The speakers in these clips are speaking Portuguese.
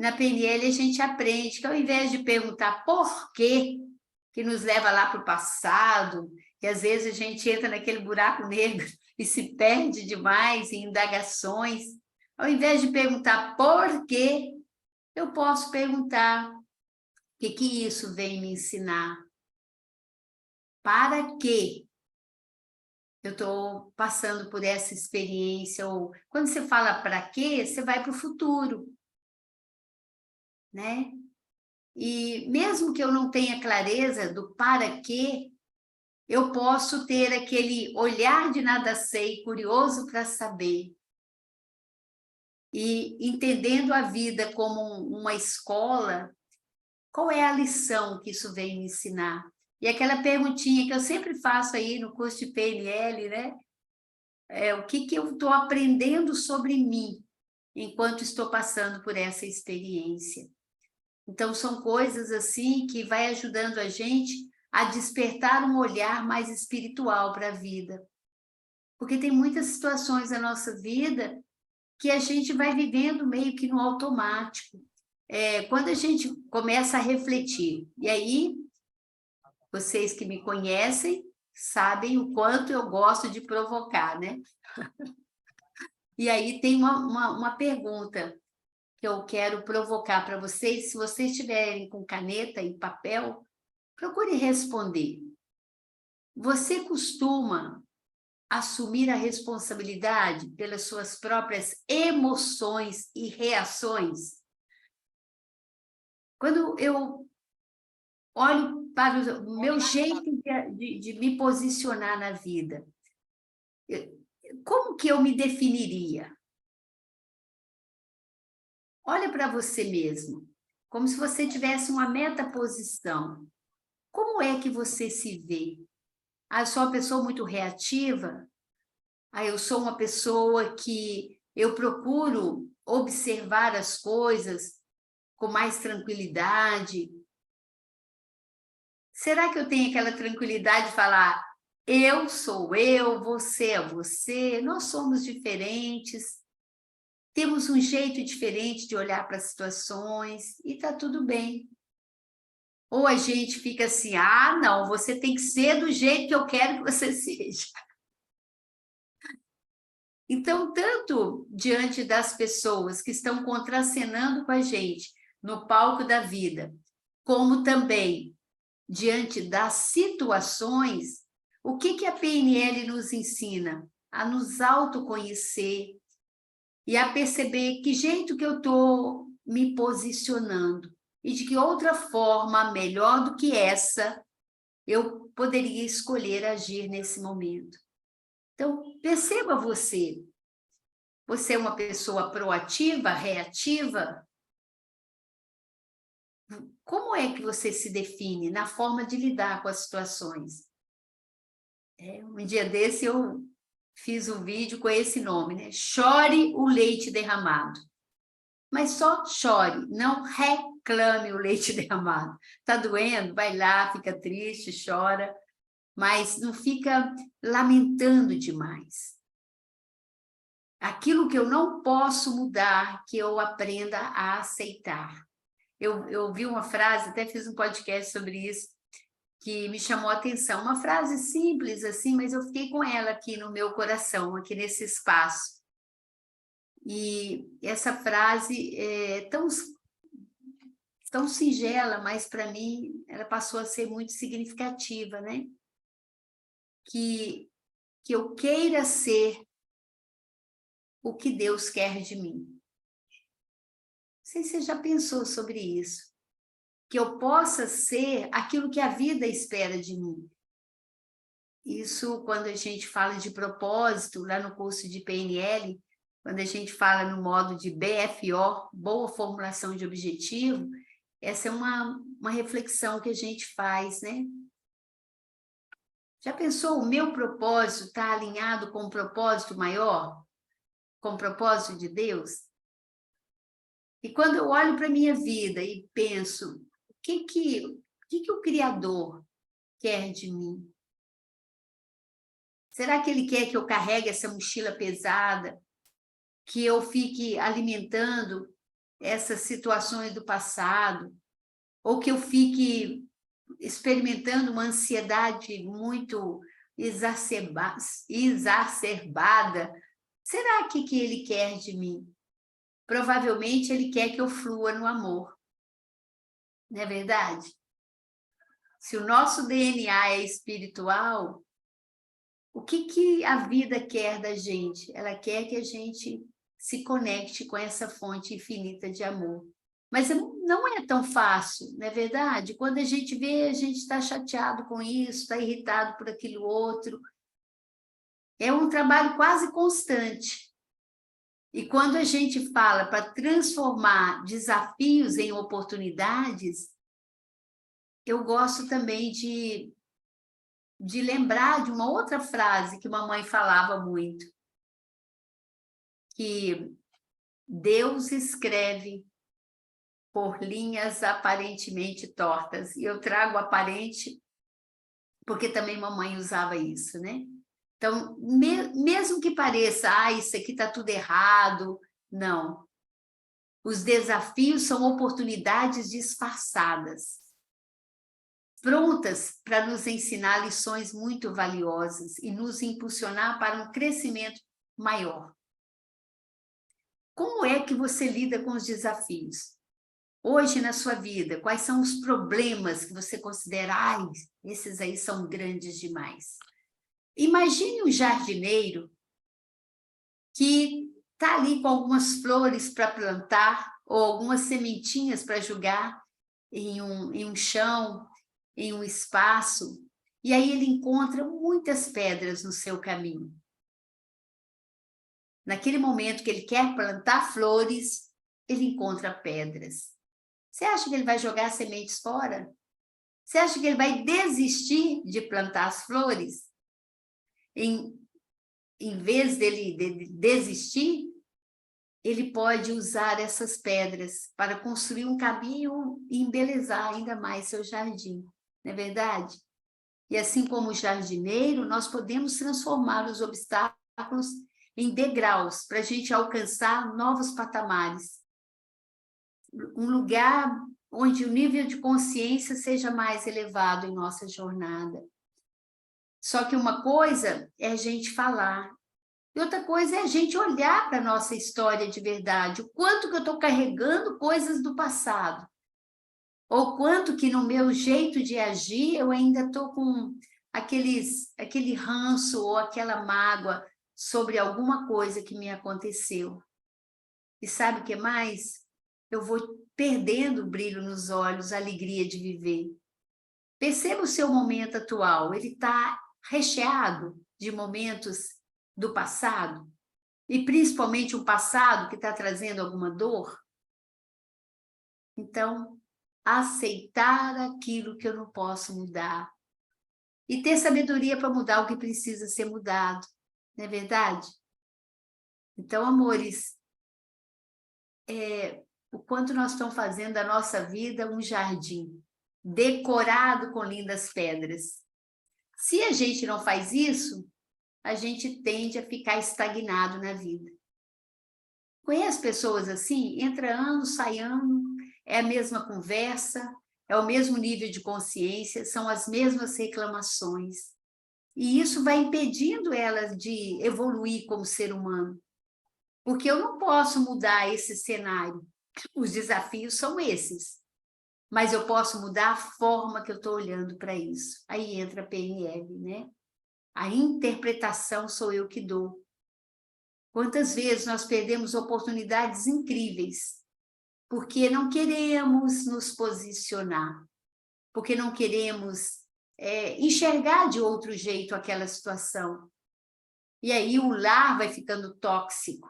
na PNL a gente aprende que ao invés de perguntar por quê, que nos leva lá para o passado, que às vezes a gente entra naquele buraco negro e se perde demais em indagações, ao invés de perguntar por quê, eu posso perguntar o que isso vem me ensinar? Para quê eu estou passando por essa experiência? Ou quando você fala para quê, você vai para o futuro, né? E mesmo que eu não tenha clareza do para quê, eu posso ter aquele olhar de nada sei, curioso para saber. E entendendo a vida como uma escola, qual é a lição que isso vem me ensinar? E aquela perguntinha que eu sempre faço aí no curso de PNL, né? O que eu estou aprendendo sobre mim enquanto estou passando por essa experiência? Então, são coisas assim que vai ajudando a gente a despertar um olhar mais espiritual para a vida. Porque tem muitas situações na nossa vida que a gente vai vivendo meio que no automático. Quando a gente começa a refletir, e aí, vocês que me conhecem, sabem o quanto eu gosto de provocar, né? E aí tem uma pergunta que eu quero provocar para vocês. Se vocês estiverem com caneta e papel, procure responder. Você costuma assumir a responsabilidade pelas suas próprias emoções e reações? Quando eu olho para o meu jeito de me posicionar na vida, como que eu me definiria? Olha para você mesmo, como se você tivesse uma metaposição. Como é que você se vê? Eu sou uma pessoa muito reativa? Eu sou uma pessoa que eu procuro observar as coisas com mais tranquilidade? Será que eu tenho aquela tranquilidade de falar, eu sou eu, você é você, nós somos diferentes, temos um jeito diferente de olhar para as situações e está tudo bem. Ou a gente fica assim, não, você tem que ser do jeito que eu quero que você seja. Então, tanto diante das pessoas que estão contracenando com a gente no palco da vida, como também diante das situações, o que a PNL nos ensina? A nos autoconhecer e a perceber que jeito que eu estou me posicionando e de que outra forma, melhor do que essa, eu poderia escolher agir nesse momento. Então, perceba você. Você é uma pessoa proativa, reativa? Como é que você se define na forma de lidar com as situações? Um dia desse eu fiz um vídeo com esse nome, né? Chore o leite derramado. Mas só chore, não reclame o leite derramado. Tá doendo? Vai lá, fica triste, chora, mas não fica lamentando demais. Aquilo que eu não posso mudar, que eu aprenda a aceitar. Eu ouvi uma frase, até fiz um podcast sobre isso, que me chamou a atenção. Uma frase simples assim, mas eu fiquei com ela aqui no meu coração, aqui nesse espaço. E essa frase é tão singela, mas para mim ela passou a ser muito significativa, né? Que eu queira ser o que Deus quer de mim. Não sei se você já pensou sobre isso. Que eu possa ser aquilo que a vida espera de mim. Isso, quando a gente fala de propósito, lá no curso de PNL, quando a gente fala no modo de BFO, boa formulação de objetivo, essa é uma reflexão que a gente faz, né? Já pensou, o meu propósito está alinhado com um propósito maior? Com o propósito de Deus? E quando eu olho para a minha vida e penso, o que o Criador quer de mim? Será que Ele quer que eu carregue essa mochila pesada? Que eu fique alimentando essas situações do passado, ou que eu fique experimentando uma ansiedade muito exacerbada, será que ele quer de mim? Provavelmente ele quer que eu flua no amor, não é verdade? Se o nosso DNA é espiritual, o que a vida quer da gente? Ela quer que a gente se conecte com essa fonte infinita de amor. Mas não é tão fácil, não é verdade? Quando a gente vê, a gente está chateado com isso, está irritado por aquilo outro. É um trabalho quase constante. E quando a gente fala para transformar desafios em oportunidades, eu gosto também de lembrar de uma outra frase que mamãe falava muito, que Deus escreve por linhas aparentemente tortas. E eu trago aparente porque também mamãe usava isso, né? Então, mesmo que pareça, isso aqui está tudo errado, não. Os desafios são oportunidades disfarçadas, prontas para nos ensinar lições muito valiosas e nos impulsionar para um crescimento maior. Como é que você lida com os desafios? Hoje na sua vida, quais são os problemas que você considera, esses aí são grandes demais? Imagine um jardineiro que está ali com algumas flores para plantar ou algumas sementinhas para jogar em um chão, em um espaço, e aí ele encontra muitas pedras no seu caminho. Naquele momento que ele quer plantar flores, ele encontra pedras. Você acha que ele vai jogar as sementes fora? Você acha que ele vai desistir de plantar as flores? Em vez dele desistir, ele pode usar essas pedras para construir um caminho e embelezar ainda mais seu jardim, não é verdade? E assim como o jardineiro, nós podemos transformar os obstáculos em degraus para a gente alcançar novos patamares. Um lugar onde o nível de consciência seja mais elevado em nossa jornada. Só que uma coisa é a gente falar, e outra coisa é a gente olhar para a nossa história de verdade, o quanto que eu estou carregando coisas do passado, ou quanto que no meu jeito de agir eu ainda estou com aquele ranço ou aquela mágoa sobre alguma coisa que me aconteceu. E sabe o que mais? Eu vou perdendo o brilho nos olhos, a alegria de viver. Perceba o seu momento atual, ele está recheado de momentos do passado, e principalmente um passado que está trazendo alguma dor. Então, aceitar aquilo que eu não posso mudar e ter sabedoria para mudar o que precisa ser mudado, não é verdade? Então, amores, o quanto nós estamos fazendo da nossa vida um jardim decorado com lindas pedras. Se a gente não faz isso, a gente tende a ficar estagnado na vida. Conhece pessoas assim? Entra ano, sai ano, é a mesma conversa, é o mesmo nível de consciência, são as mesmas reclamações. E isso vai impedindo elas de evoluir como ser humano. Porque eu não posso mudar esse cenário. Os desafios são esses. Mas eu posso mudar a forma que eu estou olhando para isso. Aí entra a PNL, né? A interpretação sou eu que dou. Quantas vezes nós perdemos oportunidades incríveis porque não queremos nos posicionar, porque não queremos enxergar de outro jeito aquela situação. E aí o lar vai ficando tóxico,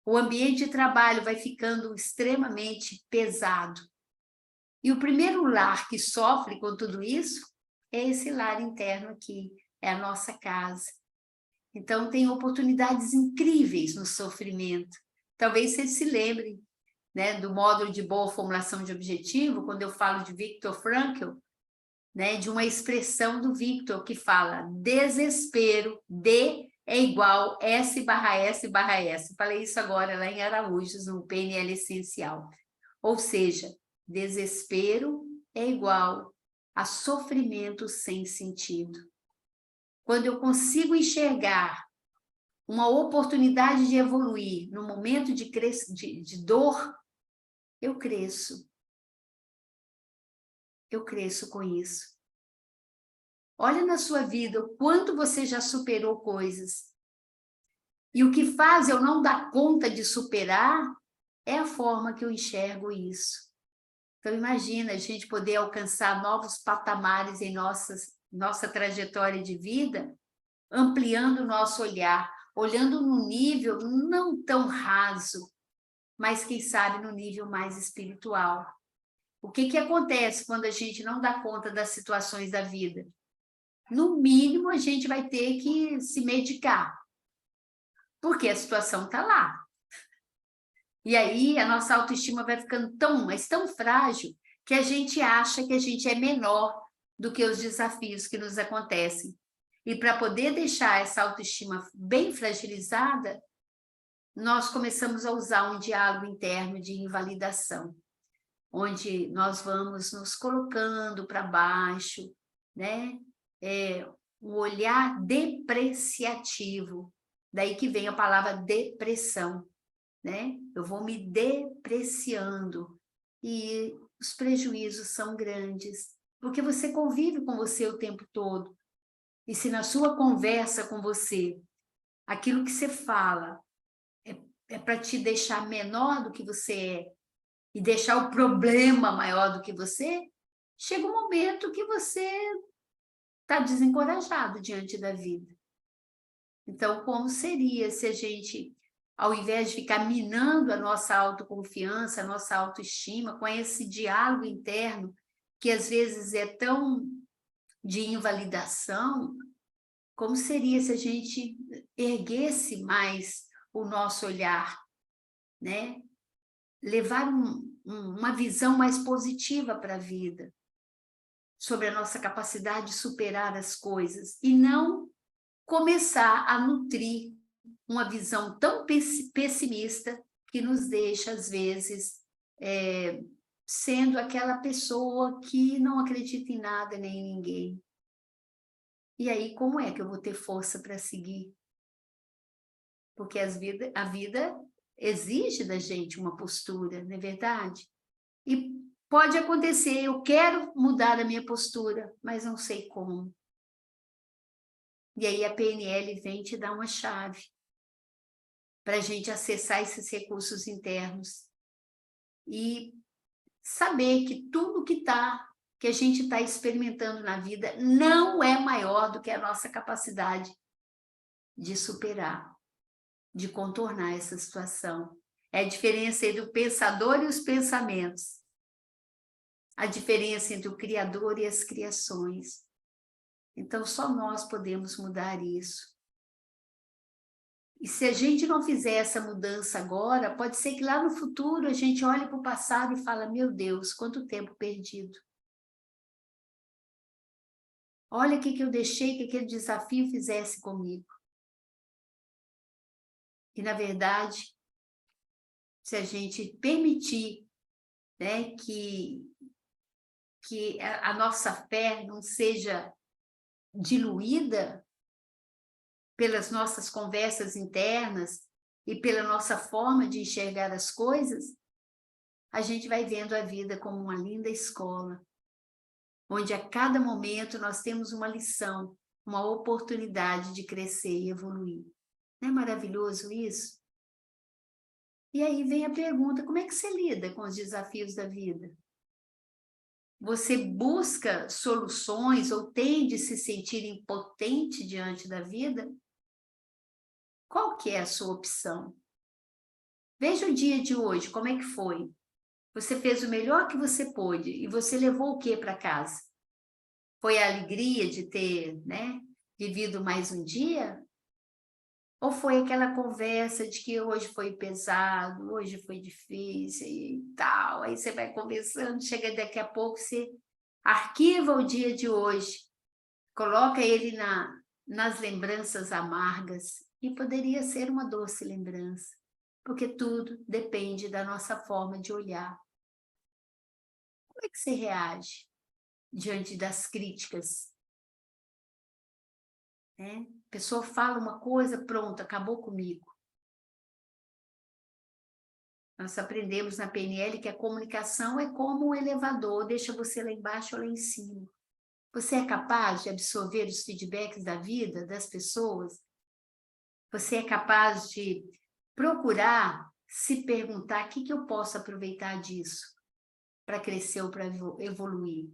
o ambiente de trabalho vai ficando extremamente pesado. E o primeiro lar que sofre com tudo isso é esse lar interno aqui, é a nossa casa. Então, tem oportunidades incríveis no sofrimento. Talvez você se lembre, né, do módulo de boa formulação de objetivo, quando eu falo de Viktor Frankl, né, de uma expressão do Viktor que fala desespero, D é igual S/S/S. Falei isso agora lá em Araújos, no PNL Essencial. Ou seja, desespero é igual a sofrimento sem sentido. Quando eu consigo enxergar uma oportunidade de evoluir no momento de dor, eu cresço. Eu cresço com isso. Olha na sua vida o quanto você já superou coisas. E o que faz eu não dar conta de superar é a forma que eu enxergo isso. Então, imagina a gente poder alcançar novos patamares em nossa trajetória de vida, ampliando o nosso olhar, olhando num nível não tão raso, mas quem sabe no nível mais espiritual. O que acontece quando a gente não dá conta das situações da vida? No mínimo, a gente vai ter que se medicar, porque a situação está lá. E aí a nossa autoestima vai ficando mas tão frágil, que a gente acha que a gente é menor do que os desafios que nos acontecem. E para poder deixar essa autoestima bem fragilizada, nós começamos a usar um diálogo interno de invalidação, onde nós vamos nos colocando para baixo, né? Um olhar depreciativo, daí que vem a palavra depressão, né? Eu vou me depreciando e os prejuízos são grandes, porque você convive com você o tempo todo. E se na sua conversa com você, aquilo que você fala é para te deixar menor do que você é e deixar o problema maior do que você, chega um momento que você está desencorajado diante da vida. Então, como seria se a gente, ao invés de ficar minando a nossa autoconfiança, a nossa autoestima, com esse diálogo interno, que às vezes é tão de invalidação, como seria se a gente erguesse mais o nosso olhar, né? Levar uma visão mais positiva para a vida, sobre a nossa capacidade de superar as coisas, e não começar a nutrir uma visão tão pessimista que nos deixa, às vezes, sendo aquela pessoa que não acredita em nada nem em ninguém. E aí, como é que eu vou ter força para seguir? Porque a vida exige da gente uma postura, não é verdade? E pode acontecer, eu quero mudar a minha postura, mas não sei como. E aí a PNL vem te dar uma chave para a gente acessar esses recursos internos e saber que tudo que a gente está experimentando na vida não é maior do que a nossa capacidade de superar, de contornar essa situação. É a diferença entre o pensador e os pensamentos. A diferença entre o Criador e as criações. Então, só nós podemos mudar isso. E se a gente não fizer essa mudança agora, pode ser que lá no futuro a gente olhe para o passado e fala, meu Deus, quanto tempo perdido. Olha o que eu deixei que aquele desafio fizesse comigo. E, na verdade, se a gente permitir, né, que a nossa fé não seja diluída pelas nossas conversas internas e pela nossa forma de enxergar as coisas, a gente vai vendo a vida como uma linda escola, onde a cada momento nós temos uma lição, uma oportunidade de crescer e evoluir. Não é maravilhoso isso? E aí vem a pergunta, como é que você lida com os desafios da vida? Você busca soluções ou tende a se sentir impotente diante da vida? Qual que é a sua opção? Veja o dia de hoje, como é que foi? Você fez o melhor que você pôde e você levou o que para casa? Foi a alegria de ter, né, vivido mais um dia? Ou foi aquela conversa de que hoje foi pesado, hoje foi difícil e tal? Aí você vai conversando, chega daqui a pouco, você arquiva o dia de hoje, coloca ele nas lembranças amargas, e poderia ser uma doce lembrança, porque tudo depende da nossa forma de olhar. é que você reage diante das críticas? A pessoa fala uma coisa, pronto, acabou comigo. Nós aprendemos na PNL que a comunicação é como um elevador, deixa você lá embaixo ou lá em cima. Você é capaz de absorver os feedbacks da vida, das pessoas? Você é capaz de procurar se perguntar o que eu posso aproveitar disso para crescer ou para evoluir?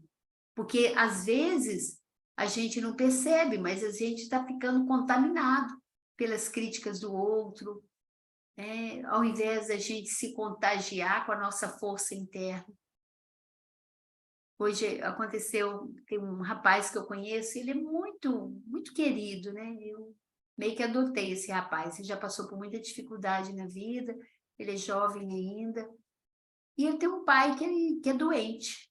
Porque, às vezes, a gente não percebe, mas a gente está ficando contaminado pelas críticas do outro, ao invés da gente se contagiar com a nossa força interna. Hoje aconteceu, tem um rapaz que eu conheço, ele é muito, muito querido, né? Eu meio que adotei esse rapaz, ele já passou por muita dificuldade na vida, ele é jovem ainda, e ele tem um pai que é doente,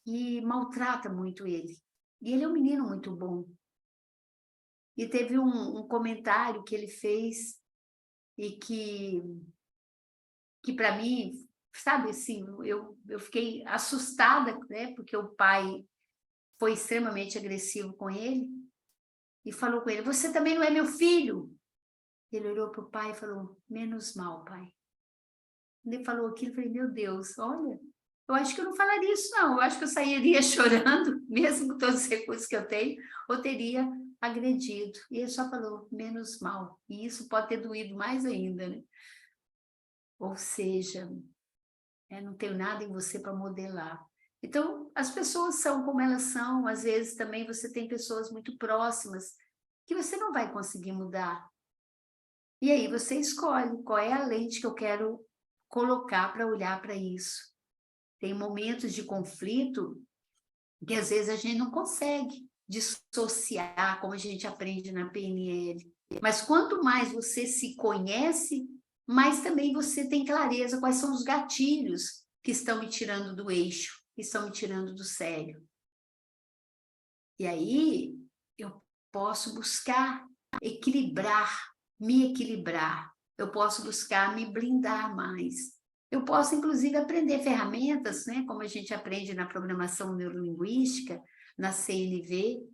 e maltrata muito ele. E ele é um menino muito bom. E teve um comentário que ele fez e que para mim, sabe assim, eu fiquei assustada, né? Porque o pai foi extremamente agressivo com ele e falou com ele: "Você também não é meu filho?" Ele olhou para o pai e falou: "Menos mal, pai." Ele falou aquilo, eu falei: "Meu Deus, olha, eu acho que eu não falaria isso não, eu acho que eu sairia chorando, mesmo com todos os recursos que eu tenho, ou teria agredido." E ele só falou: "Menos mal." E isso pode ter doído mais ainda, né? Ou seja, não tenho nada em você para modelar. Então, as pessoas são como elas são, às vezes também você tem pessoas muito próximas que você não vai conseguir mudar. E aí você escolhe qual é a lente que eu quero colocar para olhar para isso. Tem momentos de conflito que às vezes a gente não consegue dissociar, como a gente aprende na PNL. Mas quanto mais você se conhece, mais também você tem clareza quais são os gatilhos que estão me tirando do eixo, que estão me tirando do sério. E aí eu posso buscar me equilibrar. Eu posso buscar me blindar mais. Eu posso, inclusive, aprender ferramentas, né? Como a gente aprende na programação neurolinguística, na CNV,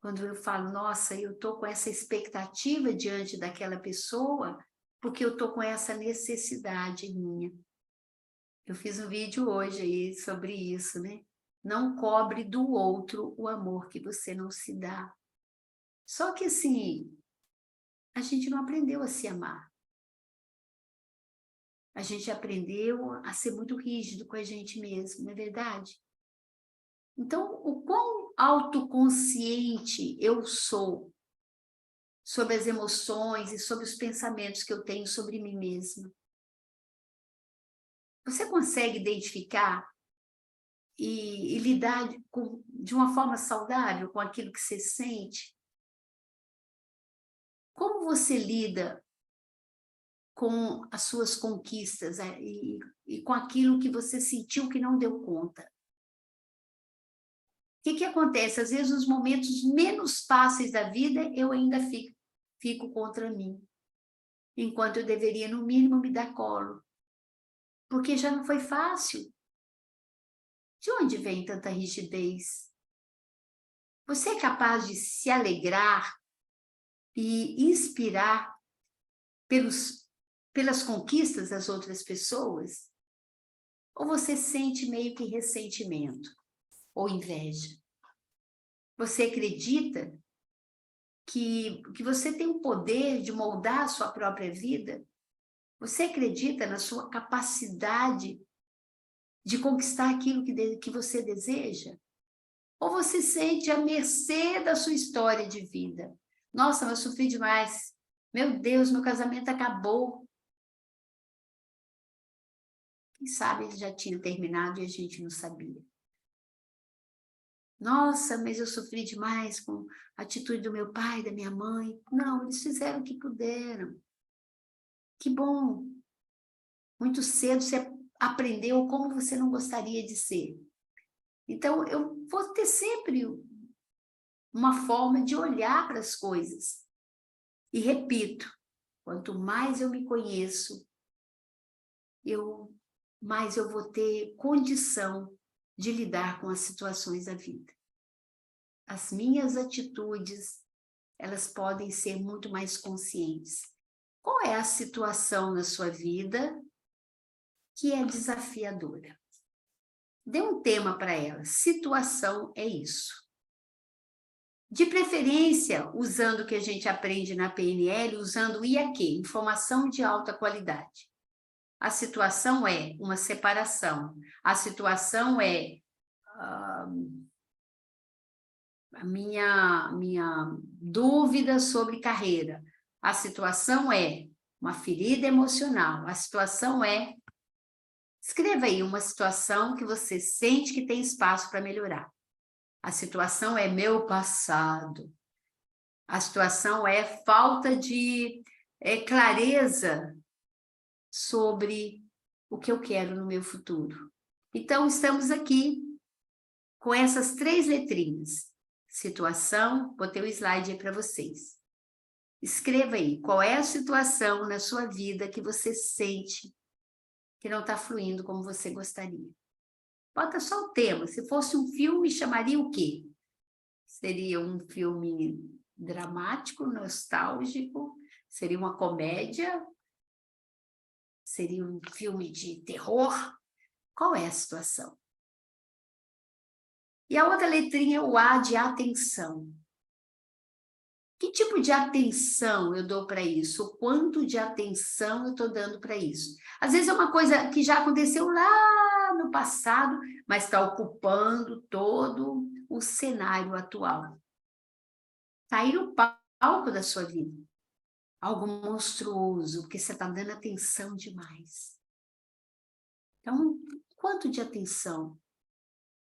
quando eu falo, nossa, eu estou com essa expectativa diante daquela pessoa, porque eu estou com essa necessidade minha. Eu fiz um vídeo hoje aí sobre isso, né? Não cobre do outro o amor que você não se dá. Só que assim, a gente não aprendeu a se amar. A gente aprendeu a ser muito rígido com a gente mesmo, não é verdade? Então, o quão autoconsciente eu sou sobre as emoções e sobre os pensamentos que eu tenho sobre mim mesma? Você consegue identificar e lidar de uma forma saudável com aquilo que você sente? Como você lida com as suas conquistas e com aquilo que você sentiu que não deu conta? O que acontece? Às vezes, nos momentos menos fáceis da vida, eu ainda fico contra mim, enquanto eu deveria, no mínimo, me dar colo, porque já não foi fácil. De onde vem tanta rigidez? Você é capaz de se alegrar e inspirar pelas conquistas das outras pessoas? Ou você sente meio que ressentimento ou inveja? Você acredita que você tem o poder de moldar a sua própria vida? Você acredita na sua capacidade de conquistar aquilo que você deseja? Ou você sente à mercê da sua história de vida? Nossa, mas eu sofri demais. Meu Deus, meu casamento acabou. Quem sabe ele já tinha terminado e a gente não sabia. Nossa, mas eu sofri demais com a atitude do meu pai, da minha mãe. Não, eles fizeram o que puderam. Que bom. Muito cedo você aprendeu como você não gostaria de ser. Então, eu vou ter sempre uma forma de olhar para as coisas. E repito, quanto mais eu me conheço, mais eu vou ter condição de lidar com as situações da vida. As minhas atitudes, elas podem ser muito mais conscientes. Qual é a situação na sua vida que é desafiadora? Dê um tema para ela. Situação é isso. De preferência, usando o que a gente aprende na PNL, usando o IAQ, informação de alta qualidade. A situação é uma separação. A situação é a minha dúvida sobre carreira. A situação é uma ferida emocional. A situação é... Escreva aí uma situação que você sente que tem espaço para melhorar. A situação é meu passado. A situação é falta de clareza sobre o que eu quero no meu futuro. Então, estamos aqui com essas 3 letrinhas. Situação, botei o slide aí para vocês. Escreva aí, qual é a situação na sua vida que você sente que não está fluindo como você gostaria. Bota só o tema. Se fosse um filme, chamaria o quê? Seria um filme dramático, nostálgico? Seria uma comédia? Seria um filme de terror? Qual é a situação? E a outra letrinha é o A de atenção. Que tipo de atenção eu dou para isso? O quanto de atenção eu estou dando para isso? Às vezes é uma coisa que já aconteceu lá no passado, mas está ocupando todo o cenário atual. Está aí no palco da sua vida. Algo monstruoso, porque você está dando atenção demais. Então, quanto de atenção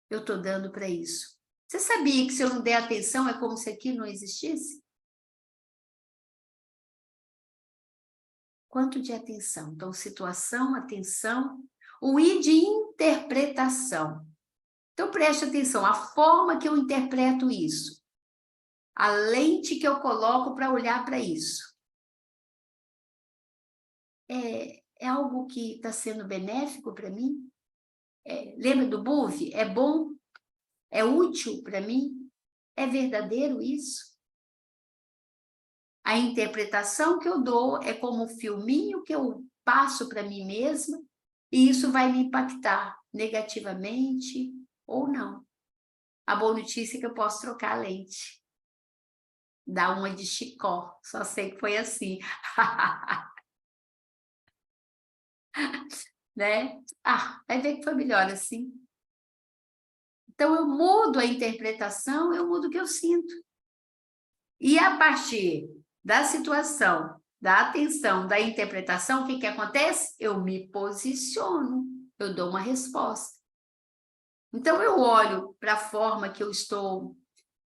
eu estou dando para isso? Você sabia que se eu não der atenção é como se aquilo não existisse? Quanto de atenção? Então, situação, atenção, o I de interpretação. Então, preste atenção, a forma que eu interpreto isso, a lente que eu coloco para olhar para isso. É algo que está sendo benéfico para mim? Lembra do Bove? É bom? É útil para mim? É verdadeiro isso? A interpretação que eu dou é como um filminho que eu passo para mim mesma e isso vai me impactar negativamente ou não. A boa notícia é que eu posso trocar a lente. Dar uma de Chicó, só sei que foi assim. Né? Vai ver que foi melhor assim. Então, eu mudo a interpretação, eu mudo o que eu sinto. E a partir da situação, da atenção, da interpretação, o que acontece? Eu me posiciono, eu dou uma resposta. Então, eu olho para a forma que eu estou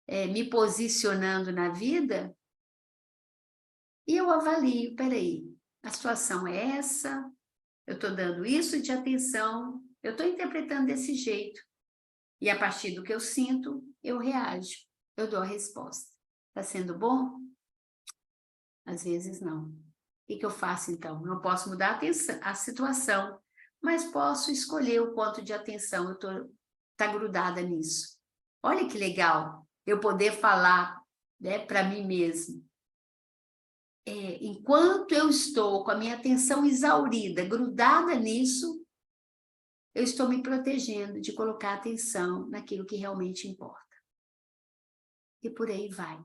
me posicionando na vida e eu avalio, peraí, a situação é essa, eu estou dando isso de atenção, eu estou interpretando desse jeito. E a partir do que eu sinto, eu reajo, eu dou a resposta. Está sendo bom? Às vezes não. O que eu faço então? Não posso mudar a situação, mas posso escolher o quanto de atenção eu estou grudada nisso. Olha que legal eu poder falar, né, para mim mesmo. Enquanto eu estou com a minha atenção exaurida, grudada nisso, eu estou me protegendo de colocar atenção naquilo que realmente importa. E por aí vai.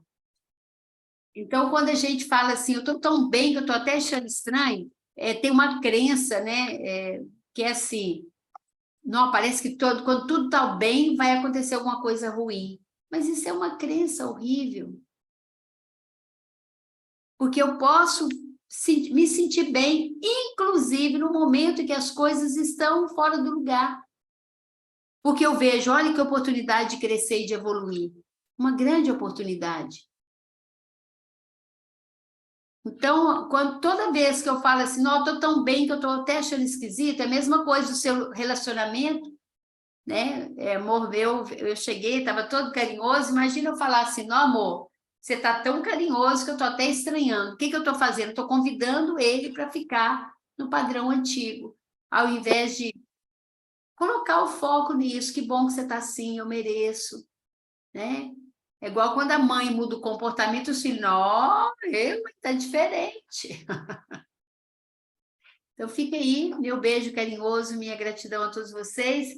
Então, quando a gente fala assim, eu estou tão bem que eu estou até achando estranho, tem uma crença, né, que é assim, não, parece que quando tudo está bem, vai acontecer alguma coisa ruim. Mas isso é uma crença horrível. Porque eu posso me sentir bem, inclusive no momento em que as coisas estão fora do lugar. Porque eu vejo, olha que oportunidade de crescer e de evoluir. Uma grande oportunidade. Então, toda vez que eu falo assim, não, eu estou tão bem que eu estou até achando esquisito, é a mesma coisa do seu relacionamento, né? Amor, eu cheguei, estava todo carinhoso, imagina eu falar assim, não, amor, você está tão carinhoso que eu estou até estranhando. O que eu estou fazendo? Estou convidando ele para ficar no padrão antigo. ao invés de colocar o foco nisso, que bom que você está assim, eu mereço, né? É igual quando a mãe muda o comportamento, os filhos, não, está diferente. Então, fica aí, meu beijo carinhoso, minha gratidão a todos vocês.